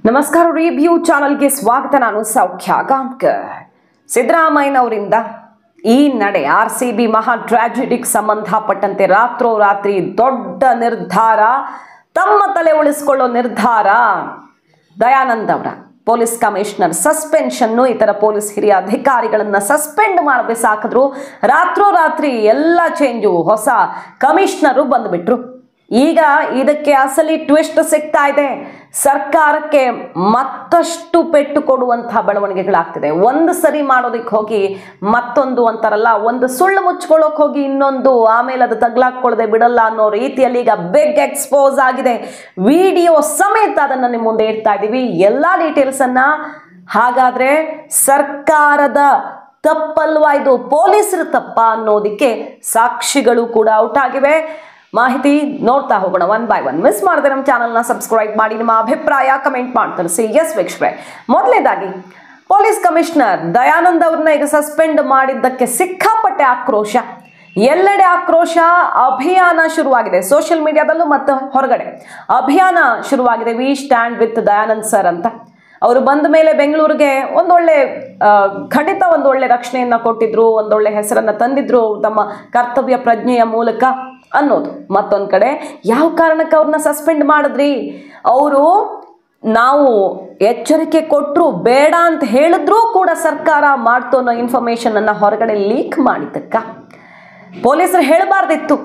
ನಮಸ್ಕಾರ ರಿವ್ಯೂ ಚಾನೆಲ್ಗೆ ಸ್ವಾಗತ. ನಾನು ಸೌಖ್ಯ ಗಾಂವ್ಕರ್. ಸಿದ್ದರಾಮಯ್ಯನವರಿಂದ ಈ ನಡೆ RCB ಮಹಾ ಟ್ರಾಜಿಡಿಗೆ ಸಂಬಂಧಪಟ್ಟಂತೆ ರಾತ್ರೋರಾತ್ರಿ ದೊಡ್ಡ ನಿರ್ಧಾರ, ತಮ್ಮ ತಲೆ ಉಳಿಸಿಕೊಳ್ಳೋ ನಿರ್ಧಾರ. ದಯಾನಂದ್ ಅವರ ಪೊಲೀಸ್ ಕಮಿಷನರ್ ಸಸ್ಪೆನ್ಷನ್ನು, ಇತರ ಪೊಲೀಸ್ ಹಿರಿಯ ಅಧಿಕಾರಿಗಳನ್ನ ಸಸ್ಪೆಂಡ್ ಮಾಡಬೇಕಾದ್ರು ರಾತ್ರೋರಾತ್ರಿ ಎಲ್ಲ ಚೇಂಜು, ಹೊಸ ಕಮಿಷನರು ಬಂದ್ಬಿಟ್ರು. ಈಗ ಇದಕ್ಕೆ ಅಸಲಿ ಟ್ವಿಸ್ಟ್ ಸಿಗ್ತಾ ಇದೆ. ಸರ್ಕಾರಕ್ಕೆ ಮತ್ತಷ್ಟು ಪೆಟ್ಟು ಕೊಡುವಂತಹ ಬೆಳವಣಿಗೆಗಳಾಗ್ತಿದೆ. ಒಂದು ಸರಿ ಮಾಡೋದಕ್ಕೆ ಹೋಗಿ ಮತ್ತೊಂದು ಅಂತಾರಲ್ಲ, ಒಂದು ಸುಳ್ಳು ಮುಚ್ಕೊಳ್ಳೋಕೆ ಹೋಗಿ ಇನ್ನೊಂದು, ಆಮೇಲೆ ಅದು ತಗ್ಲಾಕೊಳ್ಳದೆ ಬಿಡಲ್ಲ ಅನ್ನೋ ರೀತಿಯಲ್ಲಿ ಈಗ ಬಿಗ್ ಎಕ್ಸ್ಪೋಸ್ ಆಗಿದೆ. ವಿಡಿಯೋ ಸಮೇತ ಅದನ್ನು ನಿಮ್ಮ ಮುಂದೆ ಇಡ್ತಾ ಇದ್ದೀವಿ, ಎಲ್ಲ ಡೀಟೇಲ್ಸ್ ಅನ್ನ. ಹಾಗಾದ್ರೆ ಸರ್ಕಾರದ ತಪ್ಪಲ್ವಾ ಇದು, ಪೊಲೀಸರ ತಪ್ಪ ಅನ್ನೋದಕ್ಕೆ ಸಾಕ್ಷಿಗಳು ಕೂಡ ಔಟ್ ಆಗಿವೆ. ಮಾಹಿತಿ ನೋಡ್ತಾ ಹೋಗೋಣ ಒನ್ ಬೈ ಒನ್. ಮಿಸ್ ಮಾಡದೆ ನಮ್ಮ ಚಾನಲ್ನ ಸಬ್ಸ್ಕ್ರೈಬ್ ಮಾಡಿ, ನಿಮ್ಮ ಅಭಿಪ್ರಾಯ ಕಮೆಂಟ್ ಮಾಡಿ ತಿಳಿಸಿ. ಎಸ್ ವೀಕ್ಷಕರೇ, ಮೊದಲನೇದಾಗಿ ಪೊಲೀಸ್ ಕಮಿಷನರ್ ದಯಾನಂದ್ ಅವ್ರನ್ನ ಈಗ ಸಸ್ಪೆಂಡ್ ಮಾಡಿದ್ದಕ್ಕೆ ಸಿಕ್ಕಾಪಟ್ಟೆ ಆಕ್ರೋಶ, ಎಲ್ಲೆಡೆ ಆಕ್ರೋಶ. ಅಭಿಯಾನ ಶುರುವಾಗಿದೆ ಸೋಷಿಯಲ್ ಮೀಡಿಯಾದಲ್ಲೂ ಮತ್ತು ಹೊರಗಡೆ ಅಭಿಯಾನ ಶುರುವಾಗಿದೆ. We stand with Dayanand sir ಅಂತ. ಅವರು ಬಂದ ಮೇಲೆ ಬೆಂಗಳೂರಿಗೆ ಒಂದೊಳ್ಳೆ ಖಂಡಿತ ಒಂದೊಳ್ಳೆ ರಕ್ಷಣೆಯನ್ನ ಕೊಟ್ಟಿದ್ರು, ಒಂದೊಳ್ಳೆ ಹೆಸರನ್ನ ತಂದಿದ್ರು ತಮ್ಮ ಕರ್ತವ್ಯ ಪ್ರಜ್ಞೆಯ ಮೂಲಕ ಅನ್ನೋದು. ಮತ್ತೊಂದು ಕಡೆ ಯಾವ ಕಾರಣಕ್ಕೆ ಅವ್ರನ್ನ ಸಸ್ಪೆಂಡ್ ಮಾಡಿದ್ರಿ, ಅವರು ನಾವು ಎಚ್ಚರಿಕೆ ಕೊಟ್ಟರು ಬೇಡ ಅಂತ ಹೇಳಿದ್ರೂ ಕೂಡ ಸರ್ಕಾರ ಮಾಡ್ತೋ ಅನ್ನೋ ಇನ್ಫಾರ್ಮೇಶನ್ ಅನ್ನ ಹೊರಗಡೆ ಲೀಕ್ ಮಾಡಿದ್ದಕ್ಕ ಪೊಲೀಸರು ಹೇಳಬಾರ್ದಿತ್ತು,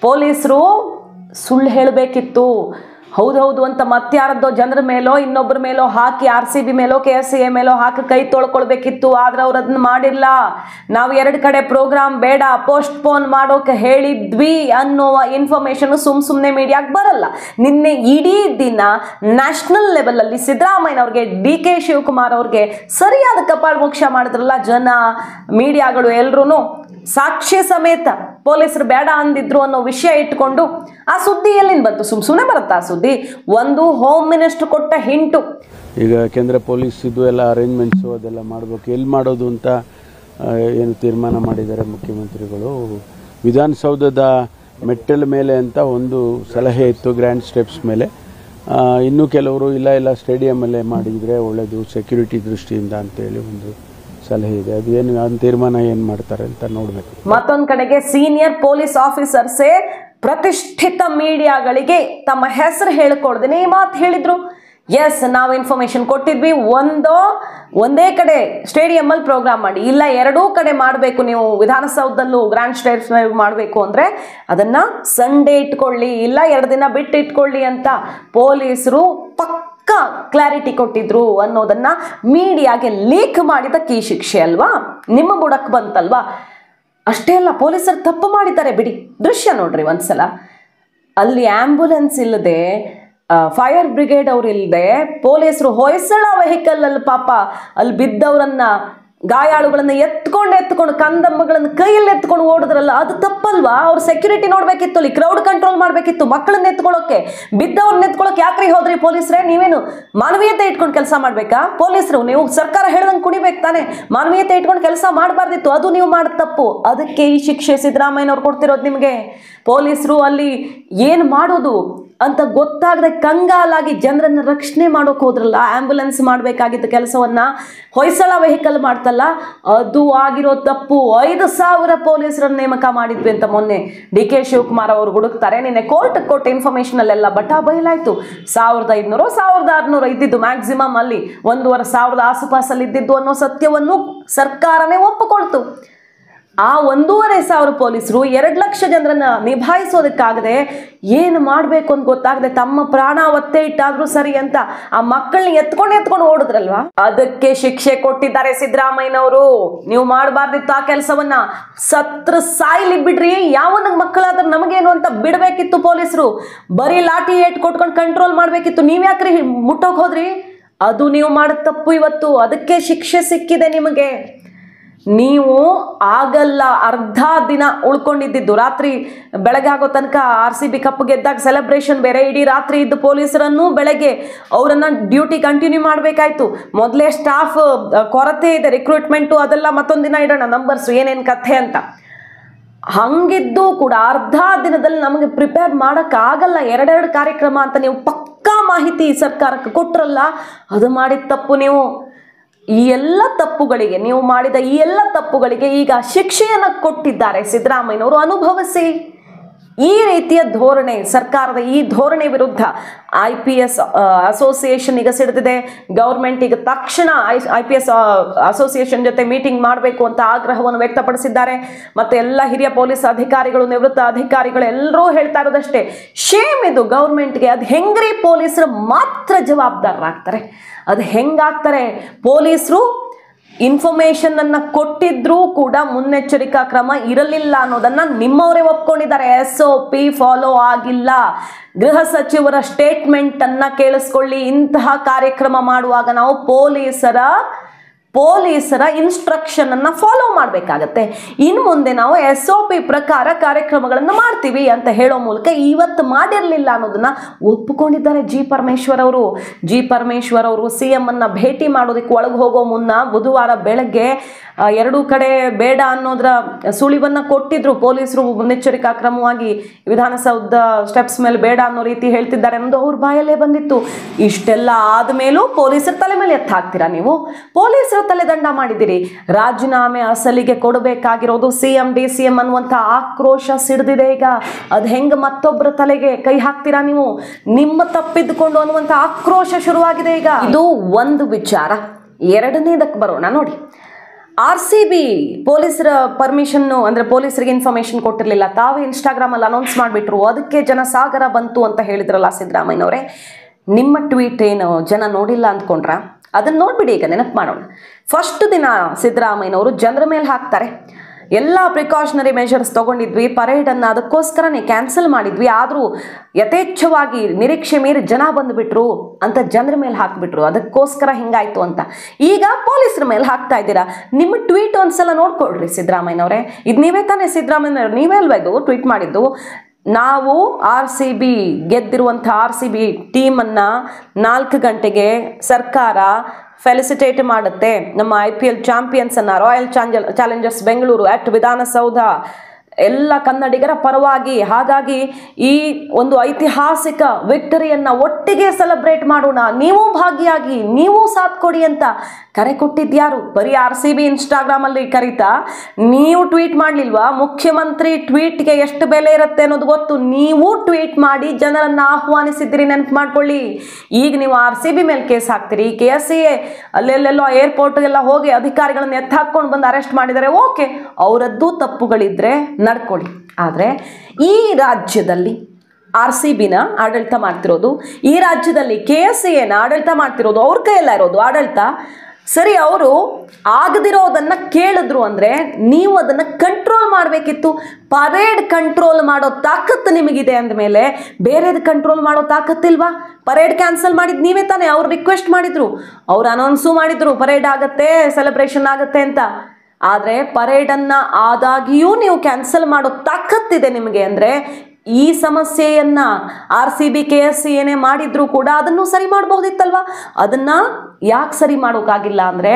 ಪೊಲೀಸರು ಸುಳ್ಳು ಹೇಳಬೇಕಿತ್ತು. ಹೌದೌದು ಅಂತ ಮತ್ತಾರದ್ದೋ ಜನರ ಮೇಲೋ ಇನ್ನೊಬ್ಬರ ಮೇಲೋ ಹಾಕಿ, RCB ಮೇಲೋ KSCA ಮೇಲೋ ಹಾಕಿ ಕೈ ತೊಳ್ಕೊಳ್ಬೇಕಿತ್ತು. ಆದ್ರೆ ಅವ್ರು ಅದನ್ನ ಮಾಡಿಲ್ಲ. ನಾವು 2 ಕಡೆ ಪ್ರೋಗ್ರಾಮ್ ಬೇಡ, ಪೋಸ್ಟ್ಪೋನ್ ಮಾಡೋಕೆ ಹೇಳಿದ್ವಿ ಅನ್ನೋ ಇನ್ಫಾರ್ಮೇಶನ್ ಸುಮ್ಮನೆ ಮೀಡಿಯಾಗೆ ಬರಲ್ಲ. ನಿನ್ನೆ ಇಡೀ ದಿನ ನ್ಯಾಷನಲ್ ಲೆವೆಲ್ ಅಲ್ಲಿ ಸಿದ್ದರಾಮಯ್ಯನವ್ರಿಗೆ, DK ಶಿವಕುಮಾರ್ ಅವ್ರಿಗೆ ಸರಿಯಾದ ಕಪಾಳಮೋಕ್ಷ ಮಾಡಿದ್ರಲ್ಲ ಜನ, ಮೀಡಿಯಾಗಳು ಎಲ್ರೂ ಸಾಕ್ಷಿ ಸಮೇತ ಪೊಲೀಸರು ಬೇಡ ಅಂದಿದ್ರು ಅನ್ನೋ ವಿಷಯ ಇಟ್ಕೊಂಡು ಆ ಸುದ್ದಿ ಎಲ್ಲಿಂದ ಬಂತು? ಸುಮ್ಮನೆ ಬರುತ್ತಾ ಆ ಸುದ್ದಿ? ಒಂದು ಹೋಮ್ ಮಿನಿಸ್ಟರ್ ಕೊಟ್ಟ ಹಿಂಟು. ಈಗ ಕೇಂದ್ರ ಪೊಲೀಸ್ ಇದು ಎಲ್ಲ ಅರೇಂಜ್ಮೆಂಟ್ಸು ಅದೆಲ್ಲ ಮಾಡಬೇಕು, ಎಲ್ಲಿ ಮಾಡೋದು ಅಂತ ಏನು ತೀರ್ಮಾನ ಮಾಡಿದ್ದಾರೆ ಮುಖ್ಯಮಂತ್ರಿಗಳು. ವಿಧಾನಸೌಧದ ಮೆಟ್ಟಲ ಮೇಲೆ ಅಂತ ಒಂದು ಸಲಹೆ ಇತ್ತು, ಗ್ರ್ಯಾಂಡ್ ಸ್ಟೆಪ್ಸ್ ಮೇಲೆ. ಇನ್ನೂ ಕೆಲವರು ಇಲ್ಲ ಸ್ಟೇಡಿಯಮಲ್ಲೇ ಮಾಡಿದರೆ ಒಳ್ಳೆಯದು ಸೆಕ್ಯೂರಿಟಿ ದೃಷ್ಟಿಯಿಂದ ಅಂತೇಳಿ ಒಂದು ಸಲಹೆ ಇದೆ. ಅದೇನು ತೀರ್ಮಾನ ಏನು ಮಾಡ್ತಾರೆ ಅಂತ ನೋಡಬೇಕು. ಮತ್ತೊಂದು ಕಡೆಗೆ ಸೀನಿಯರ್ ಪೊಲೀಸ್ ಆಫೀಸರ್ಸೇ ಪ್ರತಿಷ್ಠಿತ ಮೀಡಿಯಾಗಳಿಗೆ ತಮ್ಮ ಹೆಸರು ಹೇಳಿಕೊಡ್ದೇನೆ ಈ ಮಾತು ಹೇಳಿದ್ರು. ಎಸ್, ನಾವು ಇನ್ಫಾರ್ಮೇಶನ್ ಕೊಟ್ಟಿದ್ವಿ, ಒಂದೇ ಕಡೆ ಸ್ಟೇಡಿಯಂ ಅಲ್ಲಿ ಪ್ರೋಗ್ರಾಮ್ ಮಾಡಿ, ಇಲ್ಲ 2 ಕಡೆ ಮಾಡಬೇಕು, ನೀವು ವಿಧಾನಸೌಧದಲ್ಲೂ ಗ್ರ್ಯಾಂಡ್ ಸ್ಟೇಟ್ಸ್ ಮಾಡಬೇಕು ಅಂದ್ರೆ ಅದನ್ನ ಸಂಡೇ ಇಟ್ಕೊಳ್ಳಿ, ಇಲ್ಲ 2 ದಿನ ಬಿಟ್ಟು ಇಟ್ಕೊಳ್ಳಿ ಅಂತ ಪೊಲೀಸರು ಕ್ಲಾರಿಟಿ ಕೊಟ್ಟಿದ್ರು ಅನ್ನೋದನ್ನ ಮೀಡಿಯಾಗೆ ಲೀಕ್ ಮಾಡಿದಕ್ಕೆ ಈ ಶಿಕ್ಷೆ ಅಲ್ವಾ, ನಿಮ್ಮ ಬುಡಕ್ ಬಂತಲ್ವಾ? ಅಷ್ಟೇ ಅಲ್ಲ, ಪೊಲೀಸರು ತಪ್ಪು ಮಾಡಿದ್ದಾರೆ ಬಿಡಿ. ದೃಶ್ಯ ನೋಡ್ರಿ ಒಂದ್ಸಲ. ಅಲ್ಲಿ ಆಂಬ್ಯುಲೆನ್ಸ್ ಇಲ್ಲದೆ, ಫೈರ್ ಬ್ರಿಗೇಡ್ ಅವ್ರು ಇಲ್ಲದೆ, ಪೊಲೀಸರು ಹೊಯ್ಸಳ ವೆಹಿಕಲ್ ಅಲ್ಲಿ ಪಾಪ ಅಲ್ಲಿ ಬಿದ್ದವರನ್ನ, ಗಾಯಾಳುಗಳನ್ನ ಎತ್ಕೊಂಡು ಕಂದಮ್ಮಗಳನ್ನ ಕೈಯಲ್ಲಿ ಎತ್ಕೊಂಡು ಓಡಿದ್ರಲ್ಲ, ಅದು ತಪ್ಪಲ್ವಾ? ಅವ್ರು ಸೆಕ್ಯೂರಿಟಿ ನೋಡ್ಬೇಕಿತ್ತು, ಅಲ್ಲಿ ಕ್ರೌಡ್ ಕಂಟ್ರೋಲ್ ಮಾಡ್ಬೇಕಿತ್ತು. ಮಕ್ಕಳನ್ನ ಎತ್ಕೊಳ್ಳೋಕೆ, ಬಿದ್ದವ್ರನ್ನ ಎತ್ಕೊಳ್ಳೋಕೆ ಯಾಕ್ರಿ ಹೋದ್ರಿ ಪೊಲೀಸರೇ? ನೀವೇನು ಮಾನವೀಯತೆ ಇಟ್ಕೊಂಡು ಕೆಲಸ ಮಾಡ್ಬೇಕಾ ಪೊಲೀಸರು? ನೀವು ಸರ್ಕಾರ ಹೇಳ್ದಂಗೆ ಕುಣಿಬೇಕು ತಾನೆ, ಮಾನವೀಯತೆ ಇಟ್ಕೊಂಡು ಕೆಲಸ ಮಾಡಬಾರ್ದಿತ್ತು, ಅದು ನೀವು ಮಾಡಿದ ತಪ್ಪು. ಅದಕ್ಕೆ ಈ ಶಿಕ್ಷೆ ಸಿದ್ದರಾಮಯ್ಯನವ್ರು ಕೊಡ್ತಿರೋದು ನಿಮಗೆ. ಪೊಲೀಸರು ಅಲ್ಲಿ ಏನು ಮಾಡೋದು ಅಂತ ಗೊತ್ತಾಗದೆ ಕಂಗಾಲಾಗಿ ಜನರನ್ನ ರಕ್ಷಣೆ ಮಾಡೋಕೆ ಹೋದ್ರಲ್ಲ, ಆಂಬ್ಯುಲೆನ್ಸ್ ಮಾಡಬೇಕಾಗಿದ್ದ ಕೆಲಸವನ್ನ ಹೊಯ್ಸಳ ವೆಹಿಕಲ್ ಮಾಡ್ತಲ್ಲ, ಅದು ಆಗಿರೋ ತಪ್ಪು. 5,000 ಪೊಲೀಸರನ್ನ ನೇಮಕ ಮಾಡಿದ್ವಿ ಅಂತ ಮೊನ್ನೆ DK ಶಿವಕುಮಾರ್ ಅವರು ಹುಡುಕ್ತಾರೆ. ನಿನ್ನೆ ಕೋರ್ಟ್ ಕೊಟ್ಟ ಇನ್ಫಾರ್ಮೇಶನ್ ಅಲ್ಲೆಲ್ಲ ಬಟಾ ಬಯಲಾಯ್ತು. 1,500 1,600 ಇದ್ದಿದ್ದು ಮ್ಯಾಕ್ಸಿಮಮ್, ಅಲ್ಲಿ 1,500 ಆಸುಪಾಸಲ್ಲಿ ಇದ್ದಿದ್ದು ಅನ್ನೋ ಸತ್ಯವನ್ನು ಸರ್ಕಾರನೇ ಒಪ್ಪಿಕೊಳ್ತು. ಆ 1,500 ಪೊಲೀಸರು 2 ಲಕ್ಷ ಜನರನ್ನ ನಿಭಾಯಿಸೋದಕ್ಕಾಗದೆ, ಏನು ಮಾಡಬೇಕು ಅಂತ ಗೊತ್ತಾಗದೆ ತಮ್ಮ ಪ್ರಾಣ ಒತ್ತೆ ಇಟ್ಟಾದ್ರೂ ಸರಿ ಅಂತ ಆ ಮಕ್ಕಳನ್ನ ಎತ್ಕೊಂಡು ಓಡಿದ್ರಲ್ವಾ, ಅದಕ್ಕೆ ಶಿಕ್ಷೆ ಕೊಟ್ಟಿದ್ದಾರೆ ಸಿದ್ದರಾಮಯ್ಯನವರು. ನೀವು ಮಾಡಬಾರ್ದಿತ್ತು ಆ ಕೆಲಸವನ್ನ. ಸತ್ರ ಸಾಯ್ಲಿ ಬಿಡ್ರಿ, ಯಾವನಿಗೆ ಮಕ್ಕಳಾದ್ರೆ ನಮಗೇನು ಅಂತ ಬಿಡಬೇಕಿತ್ತು ಪೊಲೀಸರು. ಬರೀ ಲಾಠಿ ಏಟ್ ಕೊಟ್ಕೊಂಡು ಕಂಟ್ರೋಲ್ ಮಾಡ್ಬೇಕಿತ್ತು. ನೀವ್ಯಾಕ್ರಿ ಮುಟ್ಟೋಕ್ ಹೋದ್ರಿ? ಅದು ನೀವು ಮಾಡಿದ ತಪ್ಪು ಇವತ್ತು. ಅದಕ್ಕೆ ಶಿಕ್ಷೆ ಸಿಕ್ಕಿದೆ ನಿಮಗೆ. ನೀವು ಆಗಲ್ಲ, ಅರ್ಧ ದಿನ ಉಳ್ಕೊಂಡಿದ್ದು, ರಾತ್ರಿ ಬೆಳಗ್ಗೆ ಆಗೋ ತನಕ RCB ಕಪ್ ಗೆದ್ದಾಗ ಸೆಲೆಬ್ರೇಷನ್ ಬೇರೆ, ಇಡೀ ರಾತ್ರಿ ಇದ್ದು ಪೊಲೀಸರನ್ನು ಬೆಳಗ್ಗೆ ಅವರನ್ನ ಡ್ಯೂಟಿ ಕಂಟಿನ್ಯೂ ಮಾಡಬೇಕಾಯ್ತು. ಮೊದಲೇ ಸ್ಟಾಫ್ ಕೊರತೆ ಇದೆ, ರಿಕ್ರೂಟ್ಮೆಂಟು ಅದೆಲ್ಲ ಮತ್ತೊಂದು ದಿನ ಇಡೋಣ, ನಂಬರ್ಸ್ ಏನೇನು ಕಥೆ ಅಂತ. ಹಂಗಿದ್ದು ಕೂಡ ಅರ್ಧ ದಿನದಲ್ಲಿ ನಮಗೆ ಪ್ರಿಪೇರ್ ಮಾಡೋಕ್ಕಾಗಲ್ಲ. 2 ಕಾರ್ಯಕ್ರಮ ಅಂತ ನೀವು ಪಕ್ಕಾ ಮಾಹಿತಿ ಸರ್ಕಾರಕ್ಕೆ ಕೊಟ್ರಲ್ಲ, ಅದು ಮಾಡಿದ ತಪ್ಪು ನೀವು. ಈ ಎಲ್ಲ ತಪ್ಪುಗಳಿಗೆ, ನೀವು ಮಾಡಿದ ಈ ಎಲ್ಲ ತಪ್ಪುಗಳಿಗೆ ಈಗ ಶಿಕ್ಷೆಯನ್ನು ಕೊಟ್ಟಿದ್ದಾರೆ ಸಿದ್ದರಾಮಯ್ಯನವರು, ಅನುಭವಿಸಿ. ಈ ರೀತಿಯ ಧೋರಣೆ, ಸರ್ಕಾರದ ಈ ಧೋರಣೆ ವಿರುದ್ಧ IPS ಅಸೋಸಿಯೇಷನ್ ಈಗ ಸಿಡಿದಿದೆ. ಗೌರ್ಮೆಂಟ್ ಈಗ ತಕ್ಷಣ IPS ಅಸೋಸಿಯೇಷನ್ ಜೊತೆ ಮೀಟಿಂಗ್ ಮಾಡಬೇಕು ಅಂತ ಆಗ್ರಹವನ್ನು ವ್ಯಕ್ತಪಡಿಸಿದ್ದಾರೆ. ಮತ್ತೆ ಎಲ್ಲ ಹಿರಿಯ ಪೊಲೀಸ್ ಅಧಿಕಾರಿಗಳು, ನಿವೃತ್ತ ಅಧಿಕಾರಿಗಳು ಎಲ್ಲರೂ ಹೇಳ್ತಾ ಇರೋದಷ್ಟೇ, ಶೇಮ್ ಇದು ಗೌರ್ಮೆಂಟ್ಗೆ. ಅದು ಹೆಂಗ್ರಿ ಪೊಲೀಸರು ಮಾತ್ರ ಜವಾಬ್ದಾರರಾಗ್ತಾರೆ? ಅದು ಹೆಂಗಾಗ್ತಾರೆ? ಪೊಲೀಸರು ಇನ್ಫಾರ್ಮೇಶನ್ ಅನ್ನ ಕೊಟ್ಟಿದ್ರೂ ಕೂಡ ಮುನ್ನೆಚ್ಚರಿಕಾ ಕ್ರಮ ಇರಲಿಲ್ಲ ಅನ್ನೋದನ್ನ ನಿಮ್ಮವರೇ ಒಪ್ಕೊಂಡಿದ್ದಾರೆ. SOP ಫಾಲೋ ಆಗಿಲ್ಲ. ಗೃಹ ಸಚಿವರ ಸ್ಟೇಟ್ಮೆಂಟ್ ಅನ್ನ ಕೇಳಿಸ್ಕೊಳ್ಳಿ. ಇಂತಹ ಕಾರ್ಯಕ್ರಮ ಮಾಡುವಾಗ ನಾವು ಪೊಲೀಸರ ಇನ್ಸ್ಟ್ರಕ್ಷನ್ ಅನ್ನ ಫಾಲೋ ಮಾಡಬೇಕಾಗತ್ತೆ. ಇನ್ನು ಮುಂದೆ ನಾವು SOP ಪ್ರಕಾರ ಕಾರ್ಯಕ್ರಮಗಳನ್ನು ಮಾಡ್ತೀವಿ ಅಂತ ಹೇಳೋ ಮೂಲಕ ಇವತ್ತು ಮಾಡಿರಲಿಲ್ಲ ಅನ್ನೋದನ್ನ ಒಪ್ಪಿಕೊಂಡಿದ್ದಾರೆ ಜಿ ಪರಮೇಶ್ವರ್ ಅವರು. CM ಅನ್ನ ಭೇಟಿ ಮಾಡೋದಕ್ಕೆ ಒಳಗೆ ಹೋಗೋ ಮುನ್ನ ಬುಧವಾರ ಬೆಳಗ್ಗೆ ಎರಡೂ ಕಡೆ ಬೇಡ ಅನ್ನೋದ್ರ ಸುಳಿವನ್ನ ಕೊಟ್ಟಿದ್ರು ಪೊಲೀಸರು. ಮುನ್ನೆಚ್ಚರಿಕಾ ಕ್ರಮವಾಗಿ ವಿಧಾನಸೌಧ ಸ್ಟೆಪ್ಸ್ ಮೇಲೆ ಬೇಡ ಅನ್ನೋ ರೀತಿ ಹೇಳ್ತಿದ್ದಾರೆ ಅನ್ನೋದು ಅವ್ರ ಬಾಯಲ್ಲೇ ಬಂದಿತ್ತು. ಇಷ್ಟೆಲ್ಲ ಆದ್ಮೇಲೂ ಪೊಲೀಸರ ತಲೆ ಮೇಲೆ ಎತ್ತ ಹಾಕ್ತೀರಾ ನೀವು? ಪೊಲೀಸರ ತಲೆದಂಡ ಮಾಡಿದಿರಿ. ರಾಜೀನಾಮೆ ಅಸಲಿಗೆ ಕೊಡಬೇಕಾಗಿರೋದು CM DCM ಅನ್ನುವಂಥ ಆಕ್ರೋಶ ಸಿಡಿದಿದೆ ಈಗ. ಅದು ಹೆಂಗ ಮತ್ತೊಬ್ಬರ ತಲೆಗೆ ಕೈ ಹಾಕ್ತೀರಾ ನೀವು? ನಿಮ್ಮ ತಪ್ಪಿದ್ದುಕೊಂಡು ಅನ್ನುವಂಥ ಆಕ್ರೋಶ ಶುರುವಾಗಿದೆ ಈಗ. ಇದು ಒಂದು ವಿಚಾರ. ಎರಡನೇದಕ್ಕೆ ಬರೋಣ ನೋಡಿ. RCB ಪೊಲೀಸರ ಪರ್ಮಿಷನ್ನು ಅಂದರೆ ಪೊಲೀಸರಿಗೆ ಇನ್ಫಾರ್ಮೇಶನ್ ಕೊಟ್ಟಿರಲಿಲ್ಲ, ತಾವೇ ಇನ್ಸ್ಟಾಗ್ರಾಮಲ್ಲಿ ಅನೌನ್ಸ್ ಮಾಡಿಬಿಟ್ರು, ಅದಕ್ಕೆ ಜನಸಾಗರ ಬಂತು ಅಂತ ಹೇಳಿದ್ರಲ್ಲ ಸಿದ್ದರಾಮಯ್ಯನವರೇ. ನಿಮ್ಮ ಟ್ವೀಟ್ ಏನು ಜನ ನೋಡಿಲ್ಲ ಅಂದ್ಕೊಂಡ್ರ? ಅದನ್ನು ನೋಡ್ಬಿಡಿ. ಈಗ ನೆನಪು ಮಾಡೋಣ. ಫಸ್ಟ್ ದಿನ ಸಿದ್ದರಾಮಯ್ಯನವರು ಜನರ ಮೇಲೆ ಹಾಕ್ತಾರೆ, ಎಲ್ಲ ಪ್ರಿಕಾಷನರಿ ಮೆಷರ್ಸ್ ತಗೊಂಡಿದ್ವಿ, ಪರೇಡನ್ನು ಅದಕ್ಕೋಸ್ಕರನೇ ಕ್ಯಾನ್ಸಲ್ ಮಾಡಿದ್ವಿ, ಆದರೂ ಯಥೇಚ್ಛವಾಗಿ ನಿರೀಕ್ಷೆ ಮೀರಿ ಜನ ಬಂದುಬಿಟ್ರು ಅಂತ ಜನರ ಮೇಲೆ ಹಾಕ್ಬಿಟ್ರು, ಅದಕ್ಕೋಸ್ಕರ ಹಿಂಗಾಯ್ತು ಅಂತ. ಈಗ ಪೊಲೀಸರ ಮೇಲೆ ಹಾಕ್ತಾ ಇದ್ದೀರಾ. ನಿಮ್ಮ ಟ್ವೀಟ್ ಒಂದ್ಸಲ ನೋಡ್ಕೊಳ್ರಿ ಸಿದ್ದರಾಮಯ್ಯನವರೇ. ಇದು ನೀವೇ ತಾನೇ ಸಿದ್ದರಾಮಯ್ಯನವ್ರು, ನೀವೇ ಅಲ್ವಾ ಇದು ಟ್ವೀಟ್ ಮಾಡಿದ್ದು? ನಾವು RCB ಗೆದ್ದಿರುವಂಥ RCB ಟೀಮನ್ನು 4 ಗಂಟೆಗೆ ಸರ್ಕಾರ ಫೆಲಿಸಿಟೇಟ್ ಮಾಡುತ್ತೆ. ನಮ್ಮ IPL ಚಾಂಪಿಯನ್ಸ್ ಅನ್ನ, royal Challengers Bengaluru at Vidhana Soudha, ಎಲ್ಲ ಕನ್ನಡಿಗರ ಪರವಾಗಿ. ಹಾಗಾಗಿ ಈ ಒಂದು ಐತಿಹಾಸಿಕ ವಿಕ್ಟರಿಯನ್ನ ಒಟ್ಟಿಗೆ ಸೆಲೆಬ್ರೇಟ್ ಮಾಡೋಣ, ನೀವು ಭಾಗಿಯಾಗಿ, ನೀವು ಸಾಥ್ ಕೊಡಿ ಅಂತ ಕರೆ ಕೊಟ್ಟಿದ್ಯಾರು? ಬರೀ RCB ಇನ್ಸ್ಟಾಗ್ರಾಮ್ ಅಲ್ಲಿ ಕರೀತಾ ನೀವು ಟ್ವೀಟ್ ಮಾಡ್ಲಿಲ್ವಾ? ಮುಖ್ಯಮಂತ್ರಿ ಟ್ವೀಟ್ಗೆ ಎಷ್ಟು ಬೆಲೆ ಇರುತ್ತೆ ಅನ್ನೋದು ಗೊತ್ತು. ನೀವು ಟ್ವೀಟ್ ಮಾಡಿ ಜನರನ್ನ ಆಹ್ವಾನಿಸಿದ್ದೀರಿ, ನೆನಪು ಮಾಡ್ಕೊಳ್ಳಿ. ಈಗ ನೀವು RCB ಮೇಲೆ ಕೇಸ್ ಹಾಕ್ತೀರಿ. KSA ಅಲ್ಲೆಲ್ಲೆಲ್ಲೋ ಏರ್ಪೋರ್ಟ್ಗೆಲ್ಲ ಹೋಗಿ ಅಧಿಕಾರಿಗಳನ್ನ ಎತ್ತ ಹಾಕೊಂಡು ಬಂದು ಅರೆಸ್ಟ್ ಮಾಡಿದ್ದಾರೆ. ಓಕೆ, ಅವರದ್ದು ತಪ್ಪುಗಳಿದ್ರೆ ನಡ್ಕೊಳ್ಳಿ. ಆದರೆ ಈ ರಾಜ್ಯದಲ್ಲಿ RCBನ ಆಡಳಿತ ಮಾಡ್ತಿರೋದು, ಈ ರಾಜ್ಯದಲ್ಲಿ KSAನ ಆಡಳಿತ ಮಾಡ್ತಿರೋದು, ಅವ್ರ ಕೈಯೆಲ್ಲ ಇರೋದು ಆಡಳಿತ. ಸರಿ, ಅವರು ಆಗದಿರೋದನ್ನ ಕೇಳಿದ್ರು ಅಂದ್ರೆ ನೀವು ಅದನ್ನ ಕಂಟ್ರೋಲ್ ಮಾಡಬೇಕಿತ್ತು. ಪರೇಡ್ ಕಂಟ್ರೋಲ್ ಮಾಡೋ ತಾಕತ್ತು ನಿಮಗಿದೆ ಅಂದಮೇಲೆ ಬೇರೆದು ಕಂಟ್ರೋಲ್ ಮಾಡೋ ತಾಕತ್ತಿಲ್ವಾ? ಪರೇಡ್ ಕ್ಯಾನ್ಸಲ್ ಮಾಡಿದ್ ನೀವೇ ತಾನೇ. ಅವ್ರು ರಿಕ್ವೆಸ್ಟ್ ಮಾಡಿದ್ರು, ಅವ್ರು ಅನೌನ್ಸು ಮಾಡಿದ್ರು ಪರೇಡ್ ಆಗತ್ತೆ, ಸೆಲೆಬ್ರೇಷನ್ ಆಗತ್ತೆ ಅಂತ. ಆದರೆ ಪರೇಡನ್ನ ಆದಾಗಿಯೂ ನೀವು ಕ್ಯಾನ್ಸಲ್ ಮಾಡೋ ತಾಕತ್ತಿದೆ ನಿಮಗೆ ಅಂದರೆ ಈ ಸಮಸ್ಯೆಯನ್ನ RCB KSA ಏನೇ ಮಾಡಿದ್ರು ಕೂಡ ಅದನ್ನು ಸರಿ ಮಾಡಬಹುದಿತ್ತಲ್ವಾ? ಅದನ್ನ ಯಾಕೆ ಸರಿ ಮಾಡೋಕ್ಕಾಗಿಲ್ಲ ಅಂದರೆ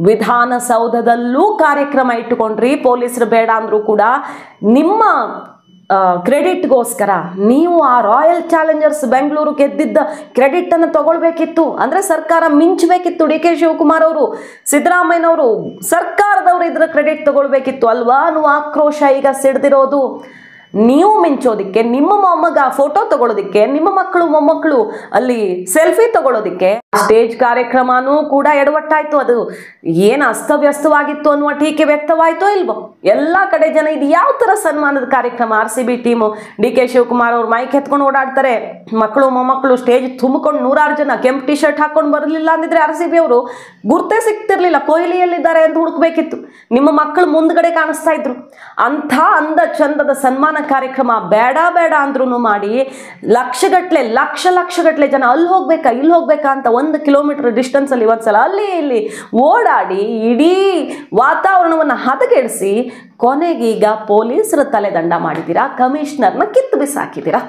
ವಿಧಾನಸೌಧದಲ್ಲೂ ಕಾರ್ಯಕ್ರಮ ಇಟ್ಟುಕೊಂಡ್ರಿ, ಪೊಲೀಸರು ಬೇಡ ಅಂದ್ರೂ ಕೂಡ ನಿಮ್ಮ ಕ್ರೆಡಿಟ್ಗೋಸ್ಕರ ನೀವು ಆ ರಾಯಲ್ ಚಾಲೆಂಜರ್ಸ್ ಬೆಂಗಳೂರು ಗೆದ್ದಿದ್ದ ಕ್ರೆಡಿಟ್ ಅನ್ನು ತಗೊಳ್ಬೇಕಿತ್ತು. ಅಂದ್ರೆ ಸರ್ಕಾರ ಮಿಂಚಬೇಕಿತ್ತು. DK ಶಿವಕುಮಾರ್ ಅವರು, ಸಿದ್ದರಾಮಯ್ಯನವರು, ಸರ್ಕಾರದವರು ಇದ್ರ ಕ್ರೆಡಿಟ್ ತಗೊಳ್ಬೇಕಿತ್ತು ಅಲ್ವಾ ಅನ್ನುವ ಆಕ್ರೋಶ ಈಗ ಸಿಡ್ದಿರೋದು. ನೀವು ಮಿಂಚೋದಿಕ್ಕೆ, ನಿಮ್ಮ ಮೊಮ್ಮಗ ಫೋಟೋ ತಗೊಳ್ಳೋದಿಕ್ಕೆ, ನಿಮ್ಮ ಮಕ್ಕಳು ಮೊಮ್ಮಕ್ಕಳು ಅಲ್ಲಿ ಸೆಲ್ಫಿ ತಗೊಳ್ಳೋದಿಕ್ಕೆ, ಸ್ಟೇಜ್ ಕಾರ್ಯಕ್ರಮನೂ ಕೂಡ ಎಡವಟ್ಟಾಯ್ತು. ಅದು ಏನು ಅಸ್ತವ್ಯಸ್ತವಾಗಿತ್ತು ಅನ್ನುವ ಟೀಕೆ ವ್ಯಕ್ತವಾಯ್ತೋ ಇಲ್ವೋ? ಎಲ್ಲ ಕಡೆ ಜನ ಇದು ಯಾವ ತರ ಸನ್ಮಾನದ ಕಾರ್ಯಕ್ರಮ? RCB ಟೀಮು, DK ಶಿವಕುಮಾರ್ ಅವ್ರು ಮೈಕ್ ಎತ್ಕೊಂಡು ಓಡಾಡ್ತಾರೆ, ಮಕ್ಕಳು ಮೊಮ್ಮಕ್ಕಳು ಸ್ಟೇಜ್ ತುಂಬಿಕೊಂಡು 100 ಜನ ಕೆಂಪು ಟಿ ಶರ್ಟ್ ಹಾಕೊಂಡು ಬರಲಿಲ್ಲ ಅಂದಿದ್ರೆ RCB ಅವರು ಗುರ್ತೇ ಸಿಗ್ತಿರ್ಲಿಲ್ಲ. ಕೊಹ್ಲಿಯಲ್ಲಿದ್ದಾರೆ ಅಂತ ಹುಡುಕ್ಬೇಕಿತ್ತು. ನಿಮ್ಮ ಮಕ್ಕಳು ಮುಂದ್ಗಡೆ ಕಾಣಿಸ್ತಾ ಇದ್ರು. ಅಂಥ ಅಂದ ಚಂದದ ಸನ್ಮಾನ ಕಾರ್ಯಕ್ರಮ ಬೇಡ ಬೇಡ ಅಂದ್ರೂ ಮಾಡಿ ಲಕ್ಷಗಟ್ಲೆ ಜನ ಅಲ್ಲಿ ಹೋಗ್ಬೇಕಾ ಇಲ್ಲಿ ಹೋಗ್ಬೇಕಾ ಅಂತ 1 ಕಿಲೋಮೀಟರ್ ಡಿಸ್ಟೆನ್ಸ್ ಅಲ್ಲಿ ಒಂದ್ಸಲ ಅಲ್ಲಿ ಇಲ್ಲಿ ಓಡಾಡಿ ಇಡೀ ವಾತಾವರಣವನ್ನು ಹದಗೆಡಿಸಿ ಕೊನೆಗೀಗ ಪೊಲೀಸರ ತಲೆದಂಡ ಮಾಡಿದ್ದೀರಾ, ಕಮಿಷನರ್ನ ಕಿತ್ತು ಬಿಸಾಕಿದ್ದೀರಾ.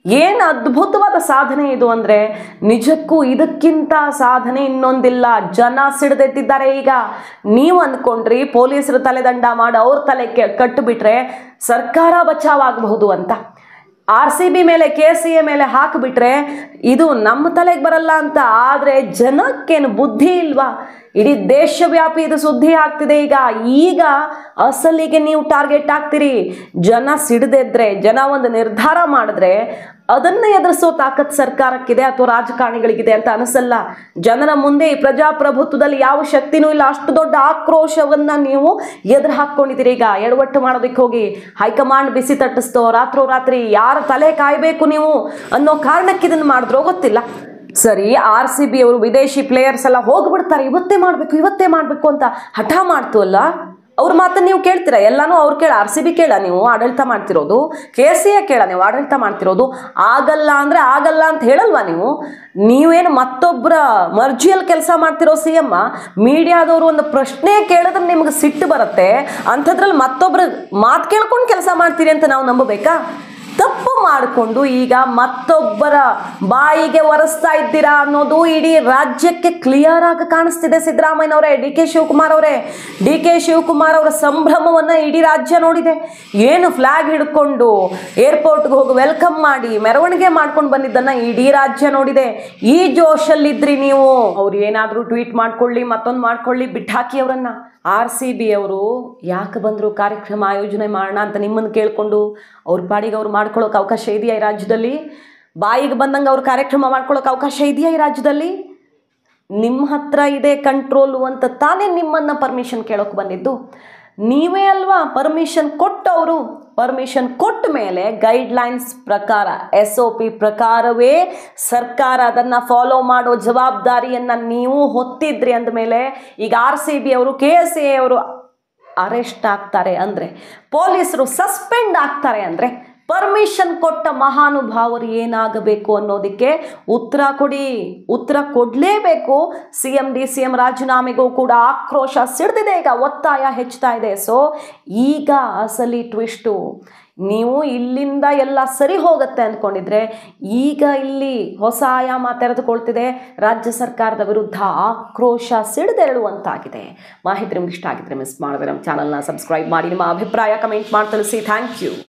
ಏನು ಅದ್ಭುತವಾದ ಸಾಧನೆ ಇದು ಅಂದರೆ ನಿಜಕ್ಕೂ ಇದಕ್ಕಿಂತ ಸಾಧನೆ ಇನ್ನೊಂದಿಲ್ಲ. ಜನ ಸಿಡಿದೆದ್ದಿದ್ದಾರೆ ಈಗ. ನೀವು ಅಂದ್ಕೊಂಡ್ರಿ ಪೊಲೀಸರು ತಲೆದಂಡ ಮಾಡಿ ಅವ್ರ ತಲೆ ಕಟ್ಟಿಬಿಟ್ರೆ ಸರ್ಕಾರ ಬಚಾವಾಗಬಹುದು ಅಂತ. RCB ಮೇಲೆ KCA ಮೇಲೆ ಹಾಕಿಬಿಟ್ರೆ ಇದು ನಮ್ಮ ತಲೆಗೆ ಬರಲ್ಲ ಅಂತ. ಆದರೆ ಜನಕ್ಕೇನು ಬುದ್ಧಿ ಇಲ್ವಾ? ಇಡೀ ದೇಶವ್ಯಾಪಿ ಇದು ಸುದ್ದಿ ಆಗ್ತಿದೆ. ಈಗ ಅಸಲಿಗೆ ನೀವು ಟಾರ್ಗೆಟ್ ಆಗ್ತೀರಿ. ಜನ ಸಿಡದಿದ್ರೆ, ಜನ ಒಂದು ನಿರ್ಧಾರ ಮಾಡಿದ್ರೆ ಅದನ್ನು ಎದುರಿಸೋ ತಾಕತ್ ಸರ್ಕಾರಕ್ಕಿದೆ ಅಥವಾ ರಾಜಕಾರಣಿಗಳಿಗಿದೆ ಅಂತ ಅನಿಸಲ್ಲ. ಜನರ ಮುಂದೆ ಈ ಪ್ರಜಾಪ್ರಭುತ್ವದಲ್ಲಿ ಯಾವ ಶಕ್ತಿನೂ ಇಲ್ಲ. ಅಷ್ಟು ದೊಡ್ಡ ಆಕ್ರೋಶವನ್ನ ನೀವು ಎದುರು ಹಾಕ್ಕೊಂಡಿದ್ದೀರಿ. ಈಗ ಎಡವಟ್ಟು ಮಾಡೋದಕ್ಕೆ ಹೋಗಿ ಹೈಕಮಾಂಡ್ ಬಿಸಿ ತಟ್ಟಿಸ್ತೋ, ರಾತ್ರೋರಾತ್ರಿ ಯಾರ ತಲೆ ಕಾಯಬೇಕು ನೀವು ಅನ್ನೋ ಕಾರಣಕ್ಕೆ ಇದನ್ನು ಮಾಡಿದ್ರೋ ಗೊತ್ತಿಲ್ಲ. ಸರಿ, RCB ಅವರು ವಿದೇಶಿ ಪ್ಲೇಯರ್ಸ್ ಎಲ್ಲ ಹೋಗ್ಬಿಡ್ತಾರೆ, ಇವತ್ತೇ ಮಾಡಬೇಕು ಅಂತ ಹಠ ಮಾಡ್ತು ಅಲ್ಲ, ಅವ್ರ ಮಾತನ್ನು ನೀವು ಕೇಳ್ತೀರಾ? ಎಲ್ಲಾನು ಅವ್ರು ಕೇಳ, RCB ಕೇಳ ನೀವು ಆಡಳಿತ ಮಾಡ್ತಿರೋದು, KCA ಕೇಳ ನೀವು ಆಡಳಿತ ಮಾಡ್ತಿರೋದು. ಆಗಲ್ಲ ಅಂದ್ರೆ ಆಗಲ್ಲ ಅಂತ ಹೇಳಲ್ವಾ ನೀವು? ನೀವೇನು ಮತ್ತೊಬ್ಬರ ಮರ್ಜಿಯಲ್ಲಿ ಕೆಲಸ ಮಾಡ್ತಿರೋ CM? ಮೀಡಿಯಾದವರು ಒಂದು ಪ್ರಶ್ನೆ ಕೇಳಿದ್ರೆ ನಿಮ್ಗೆ ಸಿಟ್ಟು ಬರುತ್ತೆ, ಅಂಥದ್ರಲ್ಲಿ ಮತ್ತೊಬ್ಬರ ಮಾತು ಕೇಳ್ಕೊಂಡು ಕೆಲಸ ಮಾಡ್ತೀರಿ ಅಂತ ನಾವು ನಂಬಬೇಕಾ? ತಪ್ಪು ಮಾಡಿಕೊಂಡು ಈಗ ಮತ್ತೊಬ್ಬರ ಬಾಯಿಗೆ ಒರೆಸ್ತಾ ಇದ್ದೀರಾ ಅನ್ನೋದು ಇಡೀ ರಾಜ್ಯಕ್ಕೆ ಕ್ಲಿಯರ್ ಆಗಿ ಕಾಣಿಸ್ತಿದೆ. ಸಿದ್ದರಾಮಯ್ಯನವರೇ, ಡಿ ಕೆ ಶಿವಕುಮಾರ್ ಅವರ ಸಂಭ್ರಮವನ್ನು ಇಡೀ ರಾಜ್ಯ ನೋಡಿದೆ. ಏನು ಫ್ಲಾಗ್ ಹಿಡ್ಕೊಂಡು ಏರ್ಪೋರ್ಟ್ಗೆ ಹೋಗಿ ವೆಲ್ಕಮ್ ಮಾಡಿ ಮೆರವಣಿಗೆ ಮಾಡ್ಕೊಂಡು ಬಂದಿದ್ದನ್ನು ಇಡೀ ರಾಜ್ಯ ನೋಡಿದೆ. ಈ ಜೋಶಲ್ಲಿದ್ರಿ ನೀವು. ಅವ್ರು ಏನಾದರೂ ಟ್ವೀಟ್ ಮಾಡ್ಕೊಳ್ಳಿ, ಮತ್ತೊಂದು ಮಾಡ್ಕೊಳ್ಳಿ, ಬಿಟ್ಟಾಕಿ ಅವರನ್ನು. RCB ಅವರು ಯಾಕೆ ಬಂದರು ಕಾರ್ಯಕ್ರಮ ಆಯೋಜನೆ ಮಾಡೋಣ ಅಂತ ನಿಮ್ಮನ್ನು ಕೇಳಿಕೊಂಡು? ಅವ್ರ ಪಾಡಿಗೆ ಅವ್ರು ಮಾಡ್ಕೊಳ್ಳೋಕೆ ಅವಕಾಶ ಇದೆಯಾ ಈ ರಾಜ್ಯದಲ್ಲಿ? ಬಾಯಿಗೆ ಬಂದಂಗೆ ಅವ್ರ ಕಾರ್ಯಕ್ರಮ ಮಾಡ್ಕೊಳ್ಳೋಕೆ ಅವಕಾಶ ಇದೆಯಾ ಈ ರಾಜ್ಯದಲ್ಲಿ? ನಿಮ್ಮ ಹತ್ರ ಇದೆ ಕಂಟ್ರೋಲು ಅಂತ ತಾನೇ ನಿಮ್ಮನ್ನು ಪರ್ಮಿಷನ್ ಕೇಳೋಕೆ ಬಂದಿದ್ದು. ನೀವೇ ಅಲ್ವಾ ಪರ್ಮಿಷನ್ ಕೊಟ್ಟವರು. ಪರ್ಮಿಷನ್ ಕೊಟ್ಟ ಮೇಲೆ ಗೈಡ್ಲೈನ್ಸ್ ಪ್ರಕಾರ, SOP ಪ್ರಕಾರವೇ ಸರ್ಕಾರ ಅದನ್ನು ಫಾಲೋ ಮಾಡೋ ಜವಾಬ್ದಾರಿಯನ್ನು ನೀವು ಹೊತ್ತಿದ್ರಿ ಅಂದಮೇಲೆ ಈಗ RCB ಅವರು, KCA ಅವರು ಅರೆಸ್ಟ್ ಆಗ್ತಾರೆ ಅಂದರೆ, ಪೊಲೀಸರು ಸಸ್ಪೆಂಡ್ ಆಗ್ತಾರೆ ಅಂದರೆ ಪರ್ಮಿಷನ್ ಕೊಟ್ಟ ಮಹಾನುಭಾವರು ಏನಾಗಬೇಕು ಅನ್ನೋದಕ್ಕೆ ಉತ್ತರ ಕೊಡಿ. ಉತ್ತರ ಕೊಡಲೇಬೇಕು. CM DCM ರಾಜೀನಾಮೆಗೂ ಕೂಡ ಆಕ್ರೋಶ ಸಿಡ್ದಿದೆ. ಈಗ ಒತ್ತಾಯ ಹೆಚ್ಚುತ್ತಾ ಇದೆ. ಸೊ ಈಗ ಅಸಲಿ ಟ್ವಿಸ್ಟು. ನೀವು ಇಲ್ಲಿಂದ ಎಲ್ಲ ಸರಿ ಹೋಗುತ್ತೆ ಅಂದ್ಕೊಂಡಿದ್ರೆ ಈಗ ಇಲ್ಲಿ ಹೊಸ ಆಯಾಮ ತೆರೆದುಕೊಳ್ತಿದೆ. ರಾಜ್ಯ ಸರ್ಕಾರದ ವಿರುದ್ಧ ಆಕ್ರೋಶ ಸಿಡಿದೇಳುವಂತಾಗಿದೆ. ಮಾಹಿತಿ ನಿಮ್ಗೆ ಇಷ್ಟ ಆಗಿದ್ರೆ ಮಿಸ್ ಮಾಡಿದ್ರೆ ನಮ್ಮ ಚಾನಲ್ನ ಸಬ್ಸ್ಕ್ರೈಬ್ ಮಾಡಿ, ನಿಮ್ಮ ಅಭಿಪ್ರಾಯ ಕಮೆಂಟ್ ಮಾಡಿ ತಿಳಿಸಿ. Thank you.